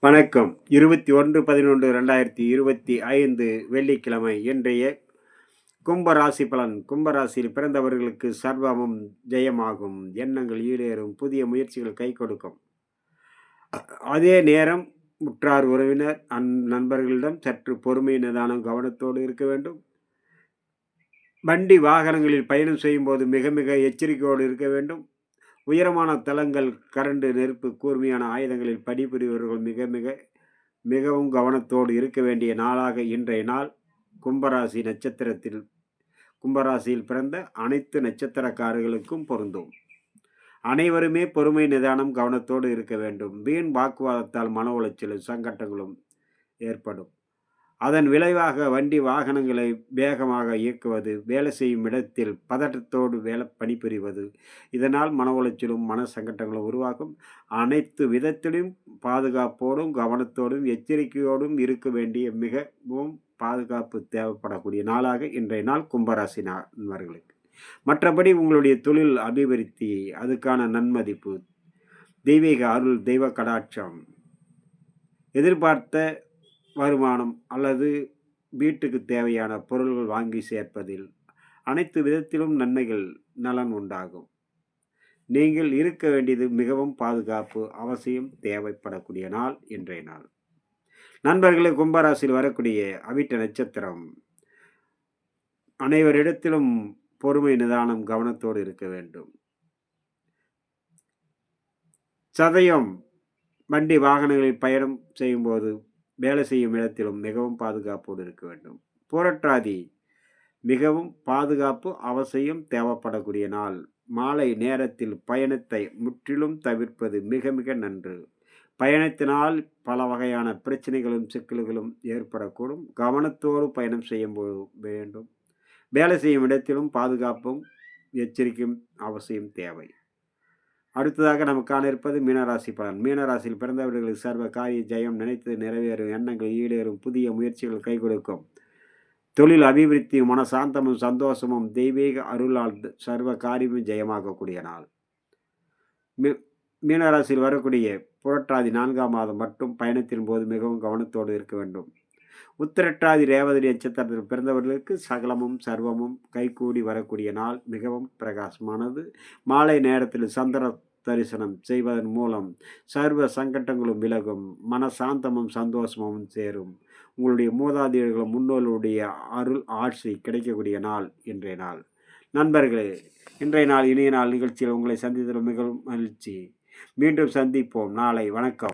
வணக்கம். 21/11/2025 வெள்ளிக்கிழமை. இன்றைய கும்பராசி பலன். கும்பராசியில் பிறந்தவர்களுக்கு சர்வமும் ஜெயமாகும். எண்ணங்கள் ஈடேறும். புதிய முயற்சிகள் கை கொடுக்கும். அதே நேரம் உற்றார் உறவினர் நண்பர்களிடம் சற்று பொறுமை நிதானம் கவனத்தோடு இருக்க வேண்டும். வண்டி வாகனங்களில் பயணம் செய்யும்போது மிக மிக எச்சரிக்கையோடு இருக்க வேண்டும். உயரமான தளங்கள், கரண்டு, நெருப்பு, கூர்மையான ஆயுதங்களில் பணிபுரிபவர்கள் மிகவும் கவனத்தோடு இருக்க வேண்டிய நாளாக இன்றைய நாள் கும்பராசியில் பிறந்த அனைத்து நட்சத்திரக்காரர்களுக்கும் பொருந்தும். அனைவருமே பொறுமை நிதானம் கவனத்தோடு இருக்க வேண்டும். வீண் வாக்குவாதத்தால் மன உளைச்சலும் சங்கட்டங்களும் ஏற்படும். அதன் விளைவாக வண்டி வாகனங்களை வேகமாக இயக்குவது, வேலை செய்யும் இடத்தில் பதட்டத்தோடு பணிபுரிவது, இதனால் மன உளைச்சலும் மன சங்கட்டங்களும் உருவாகும். அனைத்து விதத்திலும் பாதுகாப்போடும் கவனத்தோடும் எச்சரிக்கையோடும் இருக்க வேண்டிய மிகவும் பாதுகாப்பு தேவைப்படக்கூடிய நாளாக இன்றைய நாள் கும்பராசி நண்பர்களுக்கு. மற்றபடி உங்களுடைய தொழில் அபிவிருத்தி, அதுக்கான நன்மதிப்பு, தெய்வீக அருள், தெய்வ கடாட்சம், எதிர்பார்த்த வருமானம் அல்லது வீட்டுக்கு தேவையான பொருள்கள் வாங்கி சேர்ப்பதில் அனைத்து விதத்திலும் நலன் உண்டாகும். நீங்கள் இருக்க வேண்டியது மிகவும் பாதுகாப்பு அவசியம் தேவைப்படக்கூடிய நாள் இன்றைய நாள். நண்பர்களே, கும்பராசியில் வரக்கூடிய அவிட்ட நட்சத்திரம் அனைவரிடத்திலும் பொறுமை நிதானம் கவனத்தோடு இருக்க வேண்டும். சதயம் வண்டி வாகனங்களில் பயணம் செய்யும்போது வேலை செய்யும் இடத்திலும் மிகவும் பாதுகாப்போடு இருக்க வேண்டும். புரட்டாதி மிகவும் பாதுகாப்பு அவசியம் தேவைப்படக்கூடிய நாள். மாலை நேரத்தில் பயணத்தை முற்றிலும் தவிர்ப்பது மிக மிக நன்று. பயணத்தினால் பல வகையான பிரச்சனைகளும் சிக்கல்களும் ஏற்படக்கூடும். கவனத்தோடு பயணம் செய்ய வேண்டும். வேலை செய்யும் இடத்திலும் பாதுகாப்பும் எச்சரிக்கையும் அவசியம் தேவை. அடுத்ததாக நமக்கு காண இருப்பது மீனராசி பலன். மீனராசியில் பிறந்தவர்களுக்கு சர்வ காரிய ஜெயம், நினைத்தது நிறைவேறும், எண்ணங்கள் ஈடேறும், புதிய முயற்சிகள் கை கொடுக்கும். தொழில் அபிவிருத்தியும் மனசாந்தமும் சந்தோஷமும் தெய்வீக அருளால் சர்வ காரியமும் ஜெயமாகக்கூடிய நாள். மீனராசியில் வரக்கூடிய புரட்டாதி 4ஆம் மாதம் மற்றும் பயணத்தின் போது மிகவும் கவனத்தோடு இருக்க வேண்டும். உத்திரட்டாதி ரேவதி நட்சத்திரத்தில் பிறந்தவர்களுக்கு சகலமும் சர்வமும் கைகூடி வரக்கூடிய நாள் மிகவும் பிரகாசமானது. மாலை நேரத்தில் சந்திர தரிசனம் செய்வதன் மூலம் சர்வ சங்கட்டங்களும் விலகும். மனசாந்தமும் சந்தோஷமும் சேரும். உங்களுடைய மூதாதையர்களும் முன்னோர்களுடைய அருள் ஆட்சி கிடைக்கக்கூடிய நாள் இன்றைய நாள். நண்பர்களே, இன்றைய நாள் இனிய நாள் நிகழ்ச்சியில் உங்களை சந்தித்ததில் மிகவும் மகிழ்ச்சி. மீண்டும் சந்திப்போம் நாளை. வணக்கம்.